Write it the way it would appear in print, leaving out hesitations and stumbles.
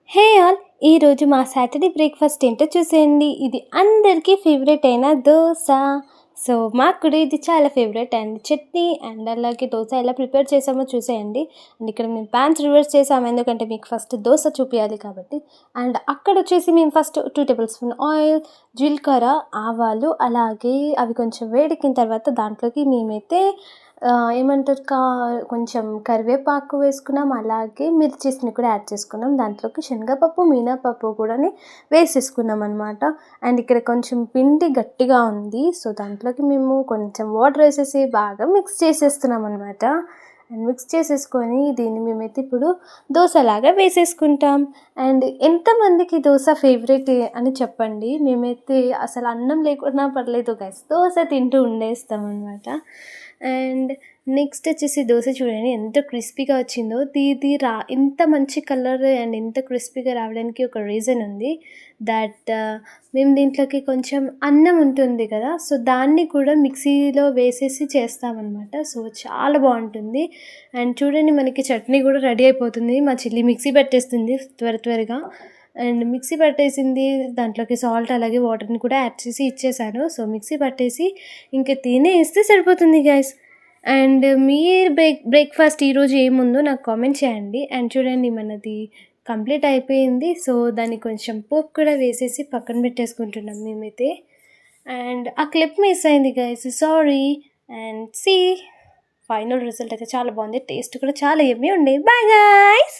Hey all! ఈరోజు మా Saturday breakfast ఏంటో చూసేయండి. ఇది అందరికీ ఫేవరెట్ అయిన దోస. సో, మాకు కూడా ఇది చాలా ఫేవరెట్ అండ్ చట్నీ అండ్ అలాగే దోస ఎలా ప్రిపేర్ చేసామో చూసేయండి. అండ్ ఇక్కడ మేము పాన్స్ రివర్స్ చేసాము. ఎందుకంటే మీకు ఫస్ట్ దోస చూపియాలి కాబట్టి. అండ్ అక్కడొచ్చేసి మేము ఫస్ట్ 2 టేబుల్ స్పూన్ ఆయిల్, జీలకర్ర, ఆవాలు అలాగే అవి కొంచెం వేడెక్కిన తర్వాత దాంట్లోకి మేమైతే ఏమంటారు కొంచెం కరివేపాకు వేసుకున్నాం. అలాగే మిర్చీస్‌ని కూడా యాడ్ చేసుకున్నాం. దాంట్లోకి శనగపప్పు, మినపప్పు కూడాని వేసేసుకున్నాం అనమాట. అండ్ ఇక్కడ కొంచెం పిండి గట్టిగా ఉంది. సో, దాంట్లోకి మేము కొంచెం వాటర్ వేసేసి బాగా మిక్స్ చేసేస్తున్నాం అనమాట. అండ్ మిక్స్ చేసేసుకొని దీన్ని మేమైతే ఇప్పుడు దోసలాగా వేసేసుకుంటాం. అండ్ ఎంతమందికి దోస ఫేవరెట్ అని చెప్పండి. మేమైతే అసలు అన్నం లేకున్నా పర్లేదు గైస్, దోస తింటూ ఉండేస్తాం అనమాట. అండ్ నెక్స్ట్ వచ్చేసి దోస చూడండి ఎంత క్రిస్పీగా వచ్చిందో. ఇది ఇంత మంచి కలర్ అండ్ ఇంత క్రిస్పీగా రావడానికి ఒక రీజన్ ఉంది. దట్ మేము దీంట్లోకి కొంచెం అన్నం ఉంటుంది కదా, సో దాన్ని కూడా మిక్సీలో వేసేసి చేస్తామన్నమాట. సో చాలా బాగుంటుంది. అండ్ చూడండి మనకి చట్నీ కూడా రెడీ అయిపోతుంది. మా చెల్లి మిక్సీ పెట్టేస్తుంది త్వరగా. అండ్ మిక్సీ పట్టేసింది. దాంట్లోకి సాల్ట్ అలాగే వాటర్ని కూడా యాడ్ చేసి ఇచ్చేసాను. సో మిక్సీ పట్టేసి ఇంకా తినేస్తే సరిపోతుంది గైస్. అండ్ మీ బ్రేక్ఫాస్ట్ ఈరోజు ఏముందో నాకు కామెంట్ చేయండి. అండ్ చూడండి మనది కంప్లీట్ అయిపోయింది. సో దాన్ని కొంచెం పోపు కూడా వేసేసి పక్కన పెట్టేసుకుంటున్నాం మేమైతే. అండ్ ఆ క్లిప్ మిస్ అయింది guys, sorry. And final result అయితే చాలా బాగుంది. టేస్ట్ కూడా చాలా యమ్మీ ఉండే. Bye guys.